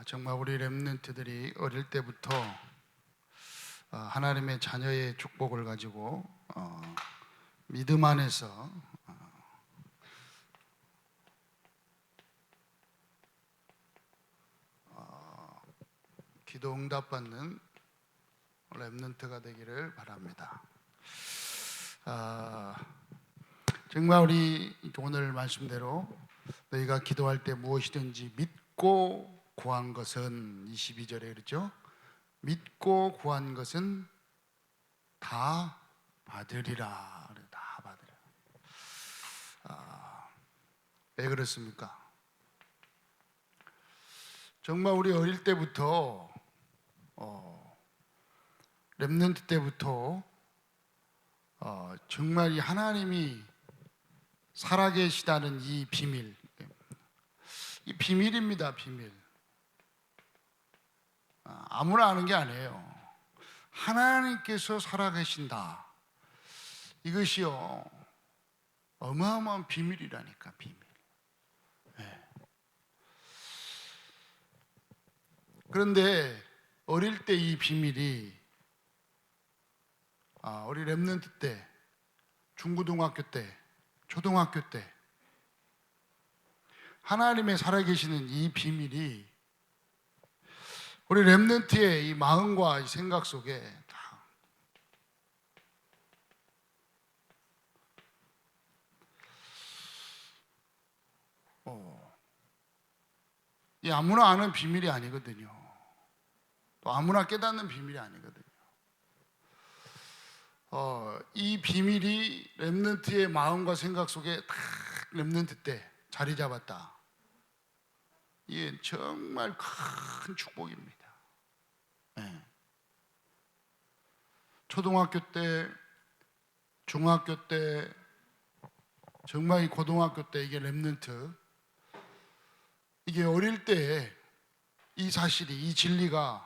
정말 우리 렘넌트들이 어릴 때부터 하나님의 자녀의 축복을 가지고 믿음 안에서 기도 응답받는 렘넌트가 되기를 바랍니다. 정말 우리 오늘 말씀대로 너희가 기도할 때 무엇이든지 믿고 구한 것은 22절에 그렇죠? 믿고 구한 것은 다 받으리라. 다 받으리라. 왜 그렇습니까? 정말 우리 어릴 때부터 렘넌트 때부터 정말 이 하나님이 살아계시다는 이 비밀, 이 비밀입니다. 비밀. 아무나 아는 게 아니에요. 하나님께서 살아계신다. 이것이요 어마어마한 비밀이라니까. 비밀. 네. 그런데 어릴 때 이 비밀이 우리 렘넌트 때, 중고등학교 때, 초등학교 때 하나님의 살아계시는 이 비밀이 우리 렘넌트의 이 마음과 이 생각 속에 다 이 아무나 아는 비밀이 아니거든요. 또 아무나 깨닫는 비밀이 아니거든요. 이 비밀이 렘넌트의 마음과 생각 속에 딱 렘넌트 때 자리 잡았다. 이게 정말 큰 축복입니다. 네. 초등학교 때, 중학교 때, 정말 이 고등학교 때 이게 렘넌트, 이게 어릴 때 이 사실이, 이 진리가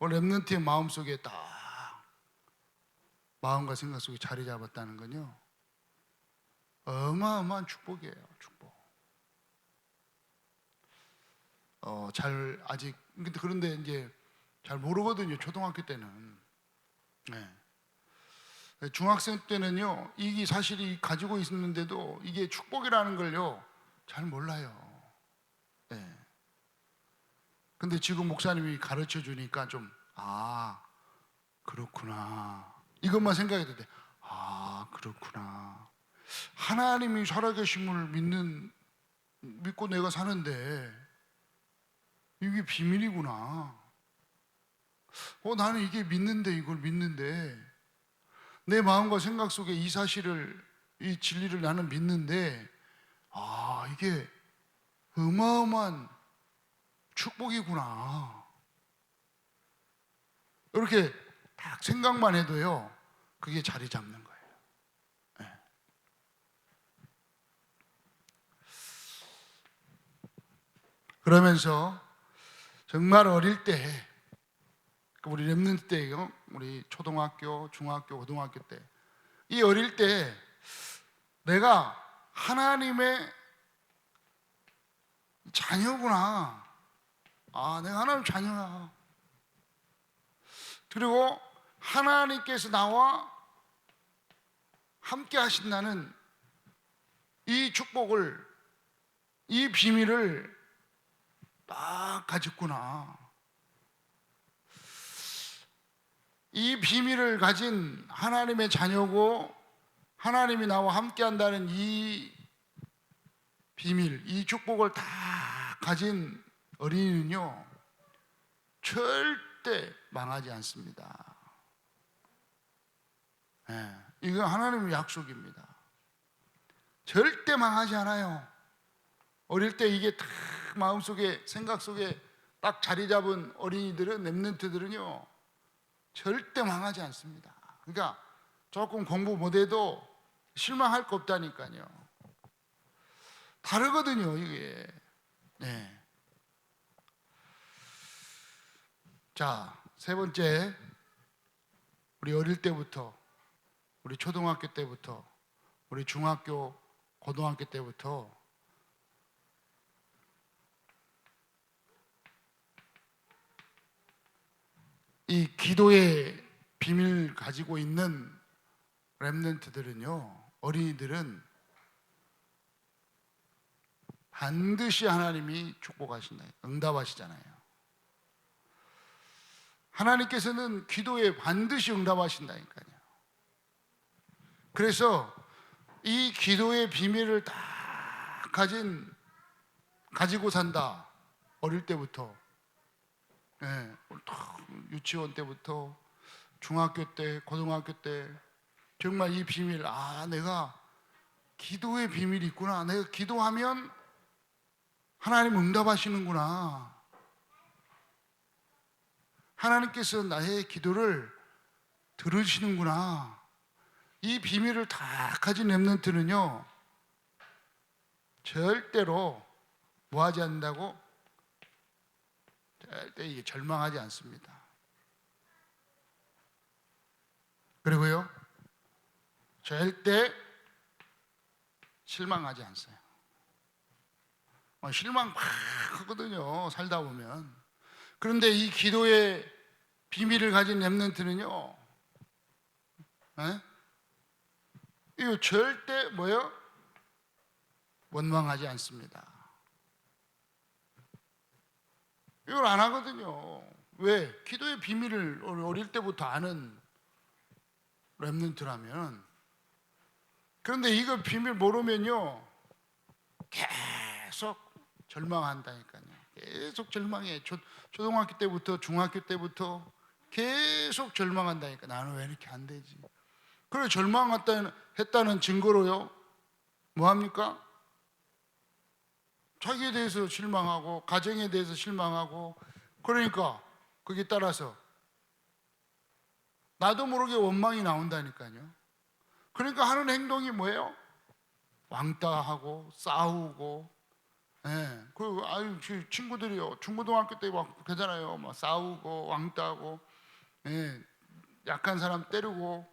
렘넌트의 마음속에 딱 마음과 생각 속에 자리 잡았다는 건요 어마어마한 축복이에요. 축복. 아직 그런데 이제 잘 모르거든요. 초등학교 때는. 네. 중학생 때는요 이게 사실이 가지고 있는데도 이게 축복이라는 걸요 잘 몰라요. 네. 근데 지금 목사님이 가르쳐 주니까 좀 그렇구나 이것만 생각해도 돼. 그렇구나. 하나님이 살아계심을 믿고 내가 사는데 이게 비밀이구나. 나는 이게 믿는데, 이걸 믿는데 내 마음과 생각 속에 이 사실을, 이 진리를 나는 믿는데 이게 어마어마한 축복이구나. 이렇게 딱 생각만 해도요 그게 자리 잡는 거예요. 네. 그러면서 정말 어릴 때 우리 렘넌트 때요, 우리 초등학교, 중학교, 고등학교 때 이 어릴 때 내가 하나님의 자녀구나. 내가 하나님 자녀야. 그리고 하나님께서 나와 함께 하신다는 이 축복을, 이 비밀을 딱 가졌구나. 이 비밀을 가진 하나님의 자녀고 하나님이 나와 함께 한다는 이 비밀, 이 축복을 다 가진 어린이는요 절대 망하지 않습니다. 네, 이거 하나님의 약속입니다. 절대 망하지 않아요. 어릴 때 이게 딱 마음속에, 생각 속에 딱 자리 잡은 어린이들은, 렘넌트들은요 절대 망하지 않습니다. 그러니까 조금 공부 못해도 실망할 거 없다니까요. 다르거든요 이게. 네. 자, 세 번째, 우리 어릴 때부터, 우리 초등학교 때부터, 우리 중학교, 고등학교 때부터 이 기도의 비밀 가지고 있는 렘넌트들은요, 어린이들은 반드시 하나님이 축복하신다, 응답하시잖아요. 하나님께서는 기도에 반드시 응답하신다니까요. 그래서 이 기도의 비밀을 다 가지고 산다. 어릴 때부터, 예, 유치원 때부터 중학교 때, 고등학교 때 정말 이 비밀, 내가 기도의 비밀이 있구나. 내가 기도하면 하나님 응답하시는구나. 하나님께서 나의 기도를 들으시는구나. 이 비밀을 다 가진 렘넌트는요, 절대로 뭐 하지 않는다고? 절대 이게 절망하지 않습니다. 그리고요, 절대 실망하지 않어요. 실망 막 하거든요, 살다 보면. 그런데 이 기도의 비밀을 가진 렘넌트는요, 이거 절대 뭐요? 원망하지 않습니다. 이걸 안 하거든요. 왜? 기도의 비밀을 어릴 때부터 아는 렘넌트라면. 그런데 이거 비밀 모르면요, 계속 절망한다니까요. 계속 절망해. 초등학교 때부터, 중학교 때부터 계속 절망한다니까. 나는 왜 이렇게 안 되지? 그래, 절망했다는 증거로요, 뭐합니까? 자기에 대해서 실망하고, 가정에 대해서 실망하고, 그러니까 거기에 따라서 나도 모르게 원망이 나온다니까요. 그러니까 하는 행동이 뭐예요? 왕따하고 싸우고, 친구들이요, 중고등학교 때 막 그러잖아요. 막 싸우고 왕따하고, 약한 사람 때리고.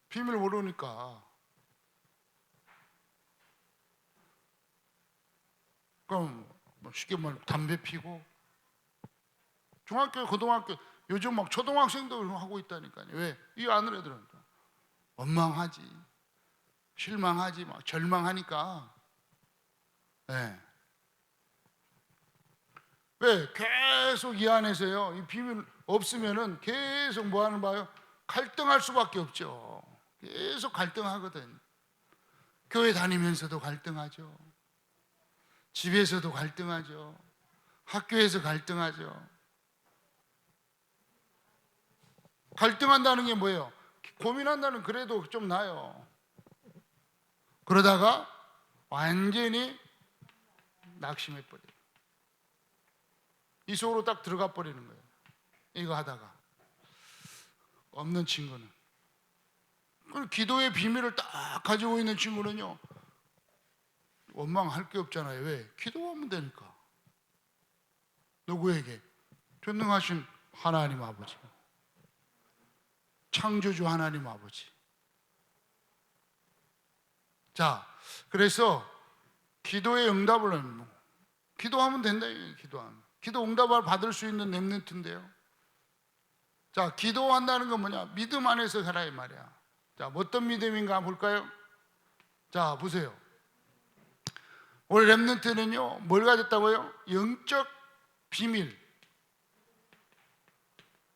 비밀 모르니까. 그럼 쉽게 말하면 담배 피고, 중학교, 고등학교, 요즘 막 초등학생도 하고 있다니까요. 왜? 이 아는 애들은 원망하지, 실망하지, 막 절망하니까. 왜? 계속 이 안에서요, 이 비밀 없으면은 계속 뭐 하는 바요? 갈등할 수밖에 없죠. 계속 갈등하거든. 교회 다니면서도 갈등하죠. 집에서도 갈등하죠. 학교에서 갈등하죠. 갈등한다는 게 뭐예요? 고민한다는 그래도 좀 나요. 그러다가 완전히 낙심해 버려요. 이 속으로 딱 들어가 버리는 거예요. 이거 하다가 없는 친구는. 그 기도의 비밀을 딱 가지고 있는 친구는요, 원망할 게 없잖아요. 왜? 기도하면 되니까. 누구에게? 전능하신 하나님 아버지, 창조주 하나님 아버지. 자, 그래서 기도의 응답을 기도하면 된다. 기도하면. 기도 응답을 받을 수 있는 렘넌트인데요. 자, 기도한다는 건 뭐냐? 믿음 안에서 살아, 이 말이야. 자, 어떤 믿음인가 볼까요? 자, 보세요. 우리 렘넌트는요, 뭘 가졌다고요? 영적 비밀.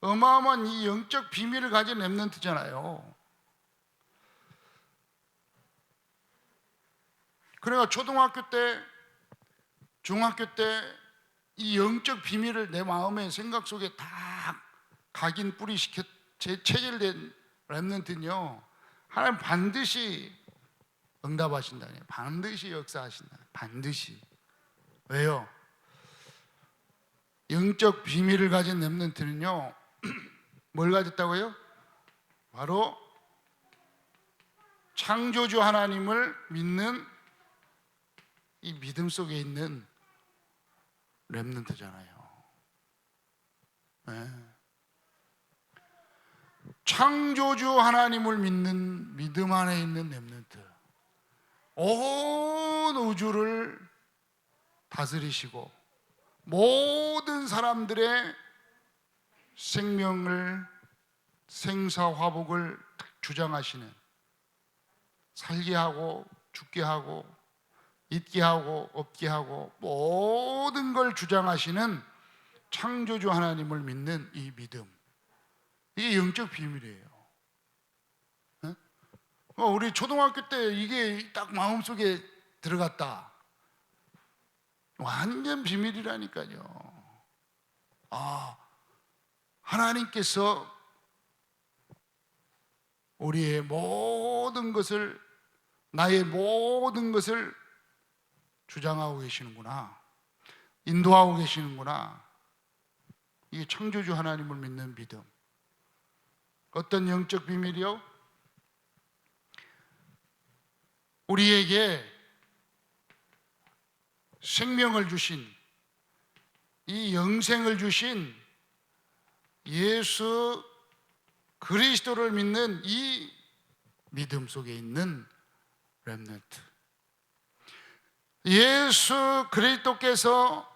어마어마한 이 영적 비밀을 가진 렘넌트잖아요. 그러니까 초등학교 때, 중학교 때 이 영적 비밀을 내 마음의 생각 속에 다 각인 뿌리시켜 체결된 렘넌트는요, 하나님 반드시 응답하신다. 반드시 역사하신다. 반드시. 왜요? 영적 비밀을 가진 렘넌트는요, 뭘 가졌다고요? 바로 창조주 하나님을 믿는 이 믿음 속에 있는 렘넌트잖아요. 창조주 하나님을 믿는 믿음 안에 있는 렘넌트. 온 우주를 다스리시고 모든 사람들의 생명을, 생사화복을 주장하시는, 살게 하고 죽게 하고 있게 하고 없게 하고 모든 걸 주장하시는 창조주 하나님을 믿는 이 믿음, 이게 영적 비밀이에요. 우리 초등학교 때 이게 딱 마음속에 들어갔다, 완전 비밀이라니까요. 하나님께서 우리의 모든 것을, 나의 모든 것을 주장하고 계시는구나, 인도하고 계시는구나. 이게 창조주 하나님을 믿는 믿음. 어떤 영적 비밀이요? 우리에게 생명을 주신, 이 영생을 주신 예수 그리스도를 믿는 이 믿음 속에 있는 렘넌트. 예수 그리스도께서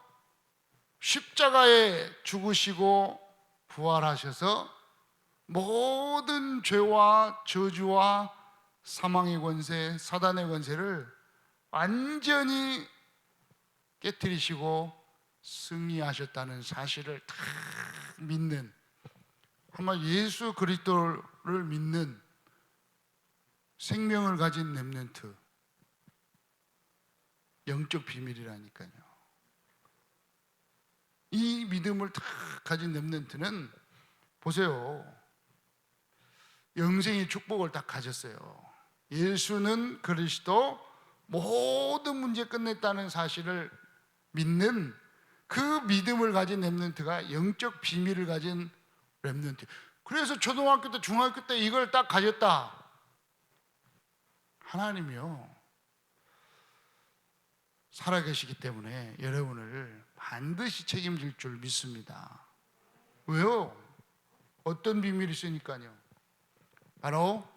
십자가에 죽으시고 부활하셔서 모든 죄와 저주와 사망의 권세, 사단의 권세를 완전히 깨뜨리시고 승리하셨다는 사실을 다 믿는, 아마 예수 그리스도를 믿는 생명을 가진 렘넌트, 영적 비밀이라니까요. 이 믿음을 다 가진 렘넌트는 보세요, 영생의 축복을 다 가졌어요. 예수는 그리스도, 모든 문제 끝냈다는 사실을 믿는 그 믿음을 가진 렘넌트가 영적 비밀을 가진 렘넌트. 그래서 초등학교 때, 중학교 때 이걸 딱 가졌다. 하나님이요, 살아계시기 때문에 여러분을 반드시 책임질 줄 믿습니다. 왜요? 어떤 비밀이 있으니까요. 바로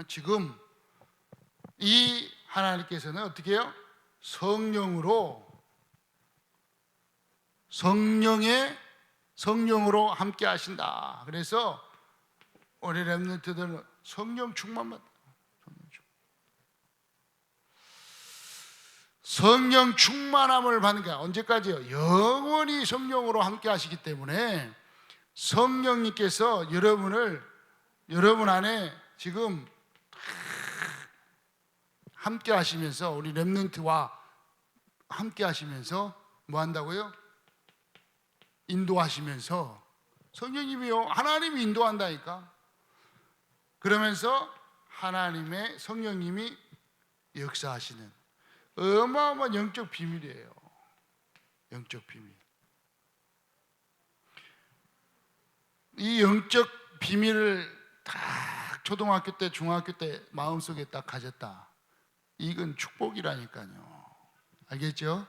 지금 이 하나님께서는 어떻게 해요? 성령으로 함께 하신다. 그래서 우리 렘넌트들은 성령 충만만, 성령 충만함을 받는 게 언제까지요? 영원히 성령으로 함께 하시기 때문에 성령님께서 여러분 안에 지금 함께 하시면서, 우리 렘넌트와 함께 하시면서 뭐 한다고요? 인도하시면서, 성령님이요, 하나님이 인도한다니까. 그러면서 하나님의 성령님이 역사하시는 어마어마한 영적 비밀이에요. 영적 비밀. 이 영적 비밀을 딱 초등학교 때, 중학교 때 마음속에 딱 가졌다. 이건 축복이라니까요. 알겠죠?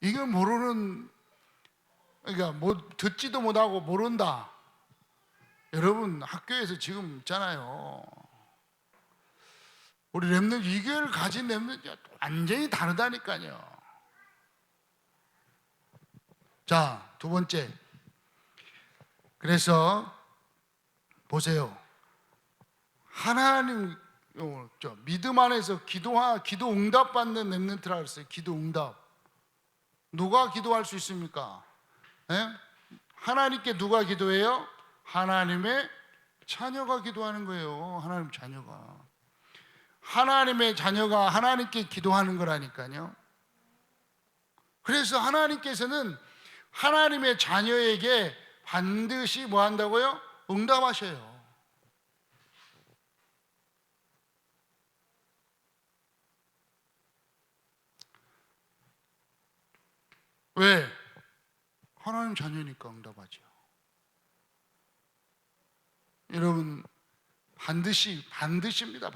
이건 모르는, 그러니까 뭐 듣지도 못하고 모른다. 여러분 학교에서 지금 있잖아요. 우리 렘넌트, 이걸 가진 렘넌트가 완전히 다르다니까요. 자, 두 번째. 그래서 보세요. 하나님, 믿음 안에서 기도 응답 받는 렘넌트라 그랬어요. 기도 응답. 누가 기도할 수 있습니까? 하나님께 누가 기도해요? 하나님의 자녀가 기도하는 거예요. 하나님 자녀가. 하나님의 자녀가 하나님께 기도하는 거라니까요. 그래서 하나님께서는 하나님의 자녀에게 반드시 뭐 한다고요? 응답하셔요. 왜? 하나님 자녀니까 응답하죠. 여러분 반드시입니다.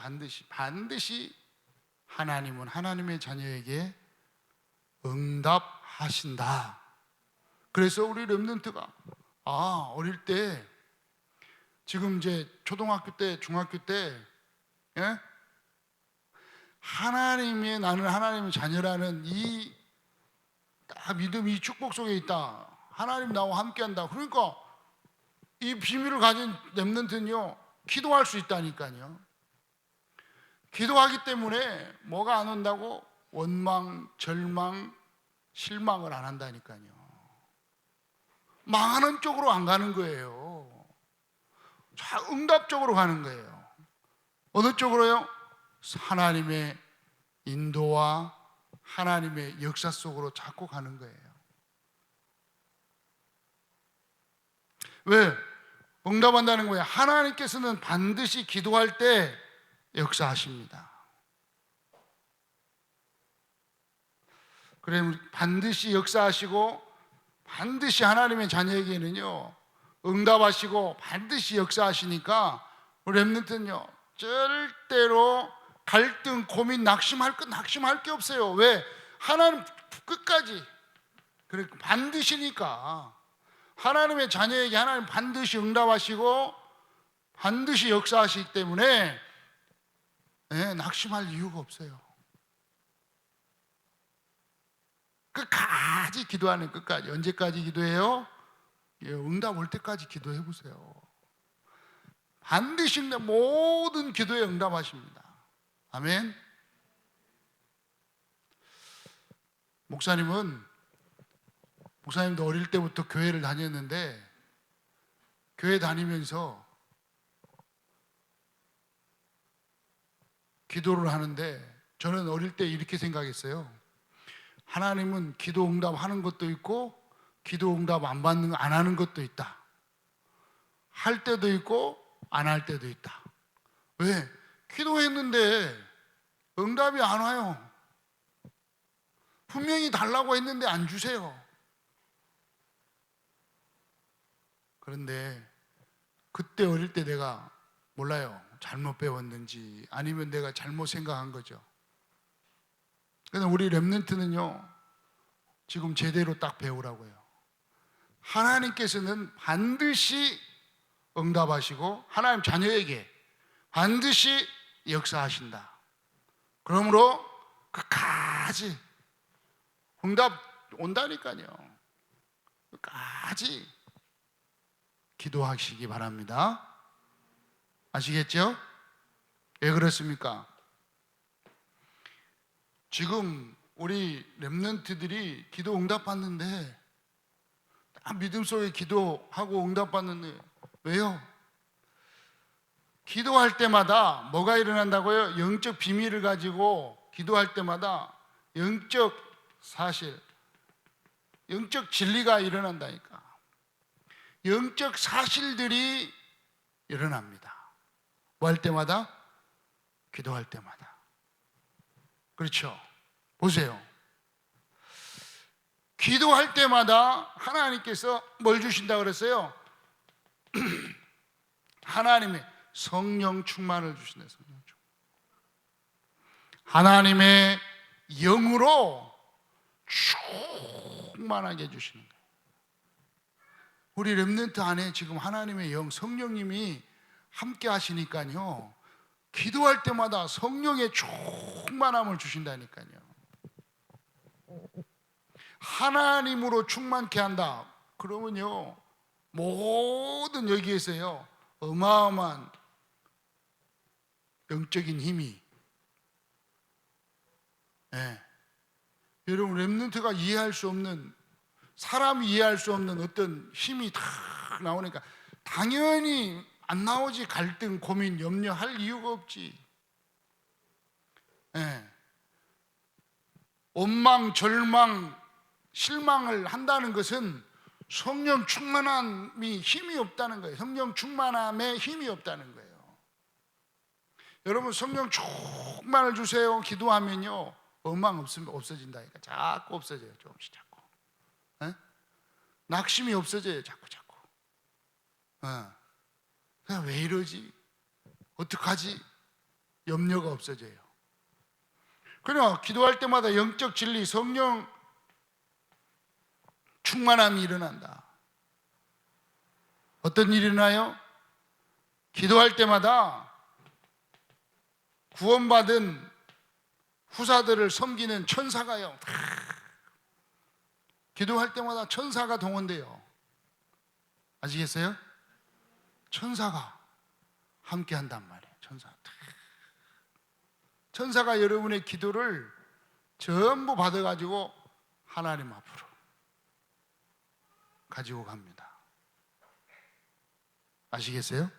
반드시 하나님은 하나님의 자녀에게 응답하신다. 그래서 우리 렘넌트가 어릴 때, 지금 이제 초등학교 때, 중학교 때, 하나님의, 나는 하나님의 자녀라는 이 믿음이, 이 축복 속에 있다. 하나님 나와 함께한다. 그러니까 이 비밀을 가진 렘넌트는요, 기도할 수 있다니까요. 기도하기 때문에 뭐가 안 온다고? 원망, 절망, 실망을 안 한다니까요. 망하는 쪽으로 안 가는 거예요. 자, 응답적으로 가는 거예요. 어느 쪽으로요? 하나님의 인도와 하나님의 역사 속으로 자꾸 가는 거예요. 왜? 응답한다는 거예요. 하나님께서는 반드시 기도할 때 역사하십니다. 그래, 반드시 역사하시고 반드시 하나님의 자녀에게는요 응답하시고 반드시 역사하시니까 우리 렘넌트는요 절대로 갈등, 고민, 낙심할 게 없어요. 왜? 하나님 끝까지, 그래, 반드시니까. 하나님의 자녀에게 하나님 반드시 응답하시고 반드시 역사하시기 때문에 낙심할 이유가 없어요. 끝까지 기도하는, 끝까지. 언제까지 기도해요? 응답 올 때까지 기도해 보세요. 반드시 모든 기도에 응답하십니다. 아멘. 목사님도 어릴 때부터 교회를 다녔는데, 교회 다니면서 기도를 하는데 저는 어릴 때 이렇게 생각했어요. 하나님은 기도 응답하는 것도 있고 기도 응답 안 하는 것도 있다. 할 때도 있고 안 할 때도 있다. 왜? 기도했는데 응답이 안 와요. 분명히 달라고 했는데 안 주세요. 그런데 그때 어릴 때 내가 몰라요. 잘못 배웠는지 아니면 내가 잘못 생각한 거죠. 그런데 우리 렘넌트는요 지금 제대로 딱 배우라고요. 하나님께서는 반드시 응답하시고 하나님 자녀에게 반드시 역사하신다. 그러므로 끝까지 응답 온다니까요. 끝까지 기도하시기 바랍니다. 아시겠죠? 왜 그렇습니까? 지금 우리 렘넌트들이 기도 응답받는데 믿음 속에 기도하고 응답받는데 왜요? 기도할 때마다 뭐가 일어난다고요? 영적 비밀을 가지고 기도할 때마다 영적 사실, 영적 진리가 일어난다니까. 영적 사실들이 일어납니다. 뭐 할 때마다? 기도할 때마다. 그렇죠? 보세요. 기도할 때마다 하나님께서 뭘 주신다고 그랬어요? 하나님의 성령 충만을 주신다. 성령 충만. 하나님의 영으로 충만하게 해주시는 거예요. 우리 렘넌트 안에 지금 하나님의 영, 성령님이 함께 하시니까요 기도할 때마다 성령의 충만함을 주신다니까요. 하나님으로 충만케 한다. 그러면요 모든 여기에서요 어마어마한 영적인 힘이, 여러분 렘넌트가 이해할 수 없는, 사람이 이해할 수 없는 어떤 힘이 다 나오니까 당연히 안 나오지. 갈등, 고민, 염려할 이유가 없지. 원망, 절망, 실망을 한다는 것은 성령 충만함이 힘이 없다는 거예요. 성령 충만함에 힘이 없다는 거예요. 여러분 성령 충만을 주세요 기도하면요 원망 없어진다니까. 자꾸 없어져요. 조금씩 자꾸. 낙심이 없어져요. 자꾸. 왜 이러지? 어떡하지? 염려가 없어져요. 그냥 기도할 때마다 영적 진리, 성령 충만함이 일어난다. 어떤 일이 일어나요? 기도할 때마다 구원받은 후사들을 섬기는 천사가요, 기도할 때마다 천사가 동원돼요. 아시겠어요? 천사가 함께 한단 말이에요. 천사가 여러분의 기도를 전부 받아가지고 하나님 앞으로 가지고 갑니다. 아시겠어요?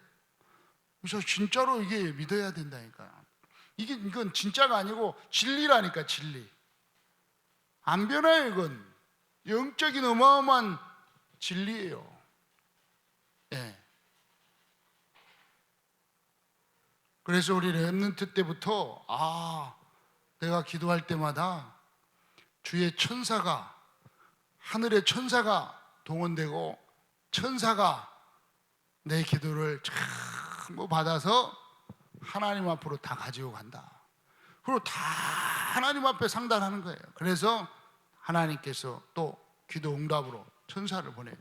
그래서 진짜로 이게 믿어야 된다니까요. 이건 진짜가 아니고 진리라니까, 진리. 안 변해요. 이건 영적인 어마어마한 진리예요. 예. 그래서 우리 렘넌트 때부터 내가 기도할 때마다 주의 천사가, 하늘의 천사가 동원되고 천사가 내 기도를 전부 받아서 하나님 앞으로 다 가지고 간다. 그리고 다 하나님 앞에 상달하는 거예요. 그래서 하나님께서 또 기도 응답으로 천사를 보내요.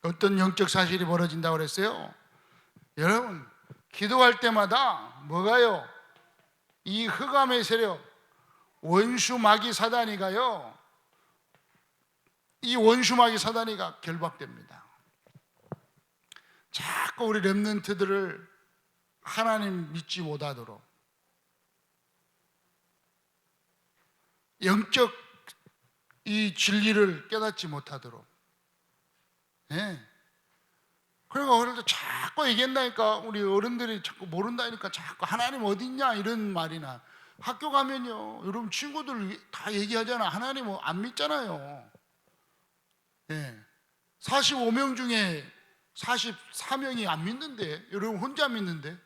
어떤 영적 사실이 벌어진다고 그랬어요? 여러분, 기도할 때마다 뭐가요? 이 흑암의 세력, 원수 마귀 사단이가요, 이 원수 마귀 사단이가 결박됩니다. 자꾸 우리 렘넌트들을 하나님 믿지 못하도록, 영적 이 진리를 깨닫지 못하도록. 예. 그러니까 어릴 때 자꾸 얘기한다니까. 우리 어른들이 자꾸 모른다니까. 자꾸 하나님 어디 있냐 이런 말이나. 학교 가면요, 여러분 친구들 다 얘기하잖아. 하나님 안 믿잖아요. 예. 45명 중에 44명이 안 믿는데, 여러분 혼자 믿는데,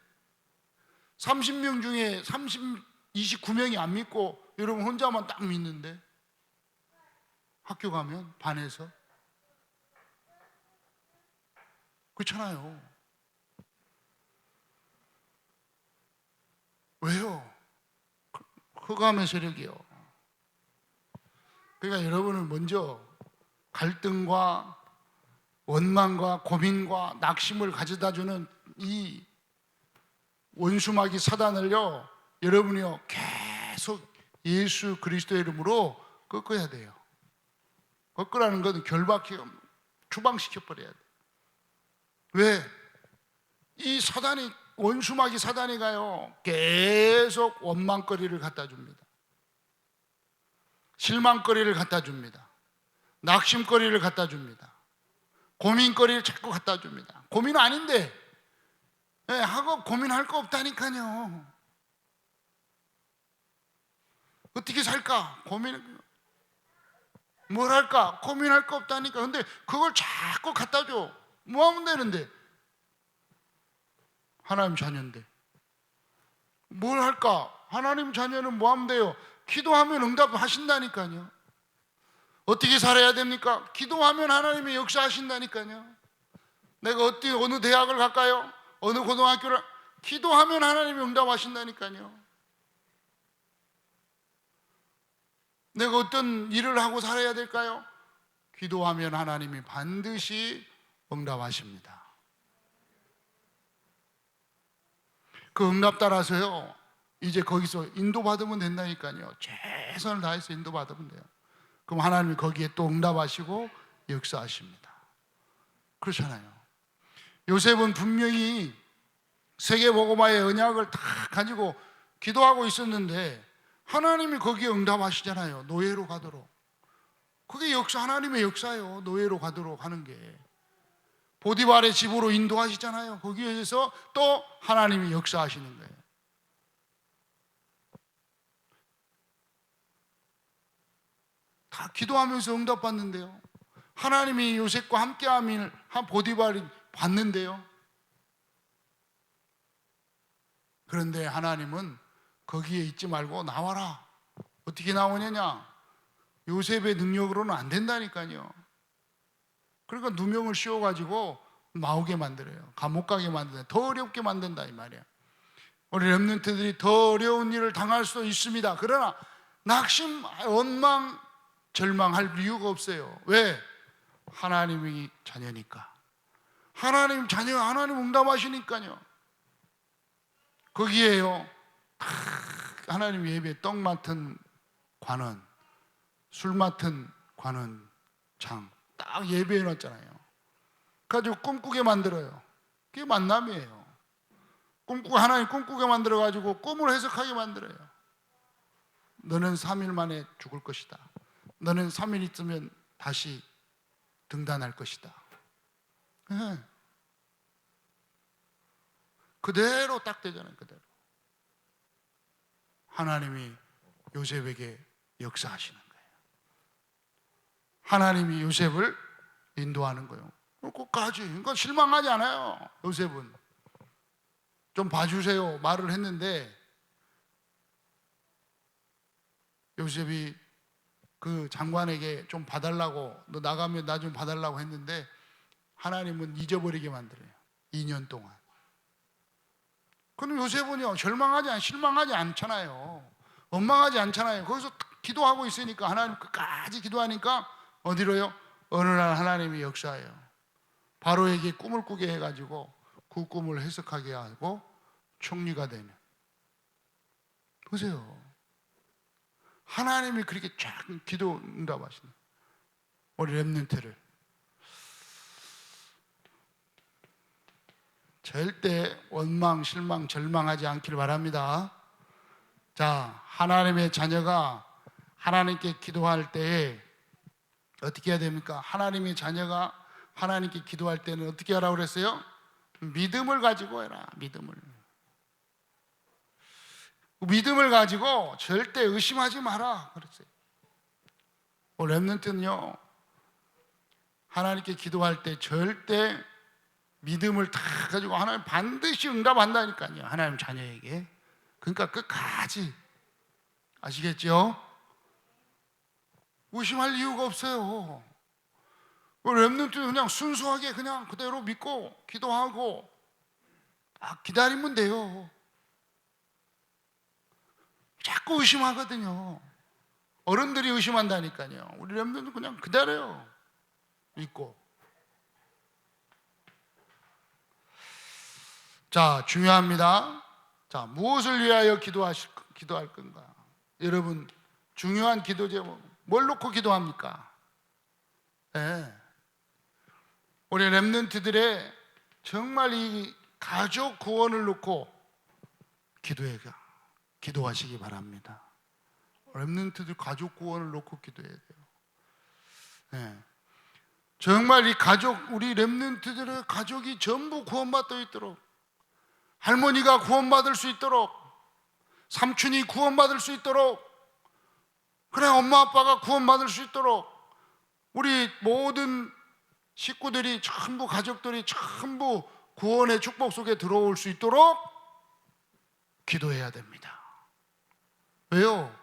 30명 중에 29명이 안 믿고 여러분 혼자만 딱 믿는데, 학교 가면 반에서. 그렇잖아요. 왜요? 흑암의 세력이요. 그러니까 여러분은 먼저 갈등과 원망과 고민과 낙심을 가져다주는 이 원수마귀 사단을요, 여러분이요 계속 예수 그리스도의 이름으로 꺾어야 돼요. 꺾으라는 건 결박해, 추방시켜버려야 돼요. 왜? 이 사단이, 원수마귀 사단이가요 계속 원망거리를 갖다 줍니다. 실망거리를 갖다 줍니다. 낙심거리를 갖다 줍니다. 고민거리를 자꾸 갖다 줍니다. 고민 아닌데, 하고 고민할 거 없다니까요. 어떻게 살까? 뭘 할까? 고민할 거 없다니까. 근데 그걸 자꾸 갖다 줘. 뭐 하면 되는데? 하나님 자녀인데 뭘 할까? 하나님 자녀는 뭐 하면 돼요? 기도하면 응답하신다니까요. 어떻게 살아야 됩니까? 기도하면 하나님이 역사하신다니까요. 내가 어느 대학을 갈까요? 어느 고등학교를? 기도하면 하나님이 응답하신다니까요. 내가 어떤 일을 하고 살아야 될까요? 기도하면 하나님이 반드시 응답하십니다. 그 응답 따라서요, 이제 거기서 인도받으면 된다니까요. 최선을 다해서 인도받으면 돼요. 그럼 하나님이 거기에 또 응답하시고 역사하십니다. 그렇잖아요. 요셉은 분명히 세계복음화의 언약을 다 가지고 기도하고 있었는데 하나님이 거기에 응답하시잖아요. 노예로 가도록. 그게 하나님의 역사예요. 노예로 가도록 하는 게. 보디발의 집으로 인도하시잖아요. 거기에서 또 하나님이 역사하시는 거예요. 다 기도하면서 응답받는데요. 하나님이 요셉과 함께함을 한 보디발이 봤는데요. 그런데 하나님은 거기에 있지 말고 나와라. 어떻게 나오느냐? 요셉의 능력으로는 안 된다니까요. 그러니까 누명을 씌워가지고 나오게 만들어요. 감옥 가게 만드는, 더 어렵게 만든다 이 말이에요. 우리 렘넌트들이 더 어려운 일을 당할 수도 있습니다. 그러나 낙심, 원망, 절망할 이유가 없어요. 왜? 하나님이 자녀니까. 하나님 자녀, 하나님 응답하시니까요. 거기에요 하나님 예배 떡 맡은 관원, 술 맡은 관원장 딱 예배해 놨잖아요. 가지고 꿈꾸게 만들어요. 그게 만남이에요. 하나님 꿈꾸게 만들어 가지고 꿈을 해석하게 만들어요. 너는 3일 만에 죽을 것이다. 너는 3일 있으면 다시 등단할 것이다. 네. 그대로 딱 되잖아요. 그대로. 하나님이 요셉에게 역사하시는 거예요. 하나님이 요셉을 인도하는 거예요. 끝까지. 그러니까 실망하지 않아요. 요셉은. 좀 봐주세요 말을 했는데, 요셉이 그 장관에게 좀 봐달라고, 너 나가면 나 좀 봐달라고 했는데 하나님은 잊어버리게 만들어요. 2년 동안. 그럼 요셉은요 실망하지 않잖아요. 원망하지 않잖아요. 거기서 기도하고 있으니까, 하나님 끝까지 기도하니까 어디로요? 어느 날 하나님이 역사해요. 바로에게 꿈을 꾸게 해가지고 그 꿈을 해석하게 하고 총리가 되는. 보세요. 하나님이 그렇게 쫙 기도 응답하시는 우리 렘넌트를 절대 원망, 실망, 절망하지 않기를 바랍니다. 자, 하나님의 자녀가 하나님께 기도할 때에 어떻게 해야 됩니까? 하나님의 자녀가 하나님께 기도할 때는 어떻게 하라고 그랬어요? 믿음을 가지고 해라. 믿음을 가지고 절대 의심하지 마라 그랬어요. 렘넌트는요, 하나님께 기도할 때 절대 믿음을 다 가지고 하나님 반드시 응답한다니까요. 하나님 자녀에게. 그러니까 끝까지. 아시겠죠? 의심할 이유가 없어요. 렘넌트는 그냥 순수하게 그냥 그대로 믿고 기도하고 기다리면 돼요. 자꾸 의심하거든요. 어른들이 의심한다니까요. 우리 렘넌트는 그냥 기다려요. 믿고. 자, 중요합니다. 자, 무엇을 위하여 기도할 건가? 여러분, 중요한 기도 제목 뭘 놓고 기도합니까? 네. 우리 렘넌트들의 정말 이 가족 구원을 놓고 기도하시기 바랍니다. 렘넌트들 가족 구원을 놓고 기도해야 돼요. 네. 정말 이 우리 렘넌트들의 가족이 전부 구원받을 수 있도록, 할머니가 구원받을 수 있도록, 삼촌이 구원받을 수 있도록, 그래 엄마 아빠가 구원받을 수 있도록, 우리 모든 식구들이 전부, 가족들이 전부 구원의 축복 속에 들어올 수 있도록 기도해야 됩니다. 왜요?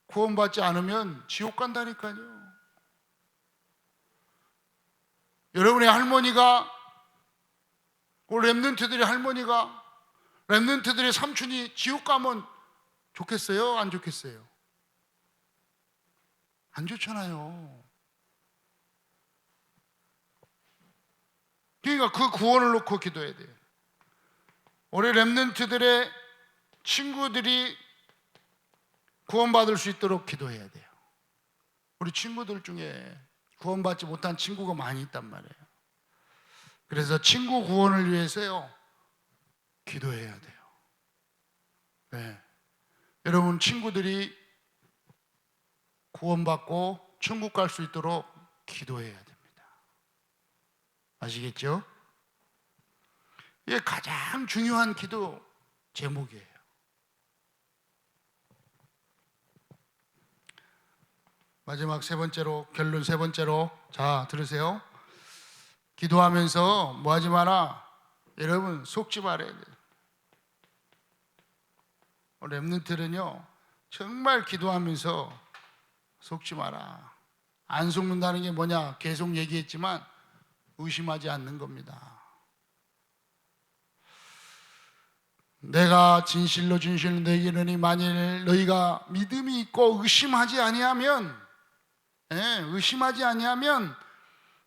구원받지 않으면 지옥 간다니까요. 여러분의 할머니가, 렘넌트들의 할머니가, 렘넌트들의 삼촌이 지옥 가면 좋겠어요? 안 좋겠어요? 안 좋잖아요. 그러니까 그 구원을 놓고 기도해야 돼요. 우리 렘넌트들의 친구들이 구원받을 수 있도록 기도해야 돼요. 우리 친구들 중에 구원받지 못한 친구가 많이 있단 말이에요. 그래서 친구 구원을 위해서요, 기도해야 돼요. 네. 여러분 친구들이 구원받고 천국 갈 수 있도록 기도해야 됩니다. 아시겠죠? 이게 가장 중요한 기도 제목이에요. 마지막 결론 세 번째로, 자 들으세요. 기도하면서 뭐 하지 마라. 여러분 속지 말아야 돼요. 렘넌트는요 정말 기도하면서 속지 마라. 안 속는다는 게 뭐냐, 계속 얘기했지만 의심하지 않는 겁니다. 내가 진실로 너희에게 이르노니 만일 너희가 믿음이 있고 의심하지 아니하면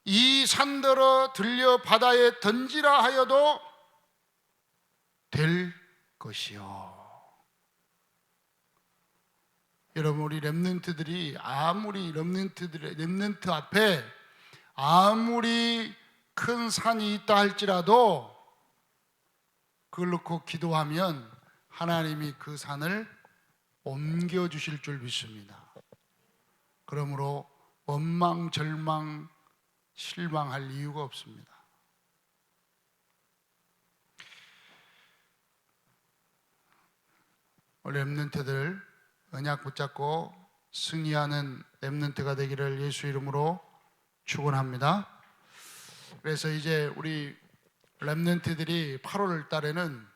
이 산더러 들려 바다에 던지라 하여도 될 것이요. 여러분, 우리 렘넌트들이 아무리 렘넌트 앞에 아무리 큰 산이 있다 할지라도 그걸 놓고 기도하면 하나님이 그 산을 옮겨 주실 줄 믿습니다. 그러므로 원망, 절망, 실망할 이유가 없습니다. 렘넌트들 언약 붙잡고 승리하는 렘넌트가 되기를 예수 이름으로 축원합니다. 그래서 이제 우리 렘넌트들이 8월 달에는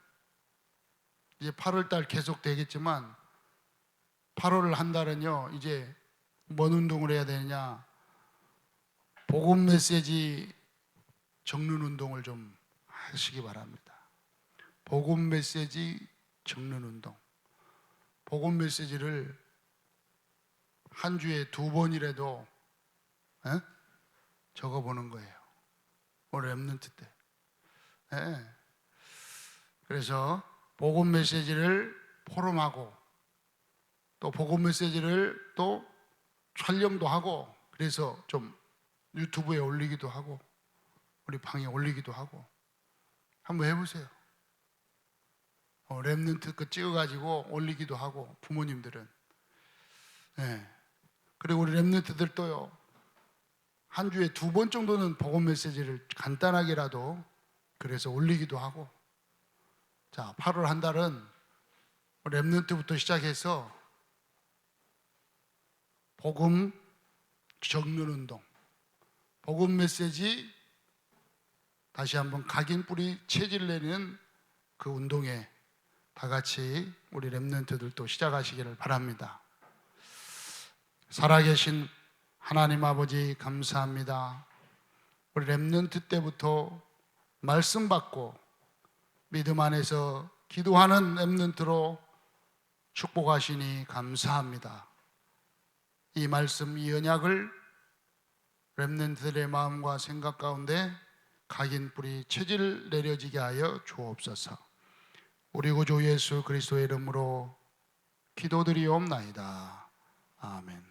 이제 8월 달 계속 되겠지만 8월 한 달은요, 이제 뭔 운동을 해야 되느냐? 복음 메시지 적는 운동을 좀 하시기 바랍니다. 복음 메시지 적는 운동. 복음 메시지를 한 주에 2번이라도 적어보는 거예요. 올해 렘넌트 때. 그래서 복음 메시지를 포럼하고 또 복음 메시지를 또 촬영도 하고, 그래서 좀 유튜브에 올리기도 하고 우리 방에 올리기도 하고 한번 해보세요. 렘넌트 거 찍어가지고 올리기도 하고 부모님들은. 그리고 우리 렘넌트들도요, 한 주에 2번 정도는 복음 메시지를 간단하게라도 그래서 올리기도 하고. 자, 8월 한 달은 렘넌트부터 시작해서 복음 적는 운동, 복음 메시지 다시 한번 각인 뿌리 체질 내는 그 운동에 다 같이 우리 렘넌트들도 시작하시기를 바랍니다. 살아계신 하나님 아버지 감사합니다. 우리 렘넌트 때부터 말씀 받고 믿음 안에서 기도하는 렘넌트로 축복하시니 감사합니다. 이 말씀, 이 언약을 렘넌트들의 마음과 생각 가운데 각인 뿌리 체질 내려지게 하여 주옵소서. 우리 구주 예수 그리스도의 이름으로 기도드리옵나이다. 아멘.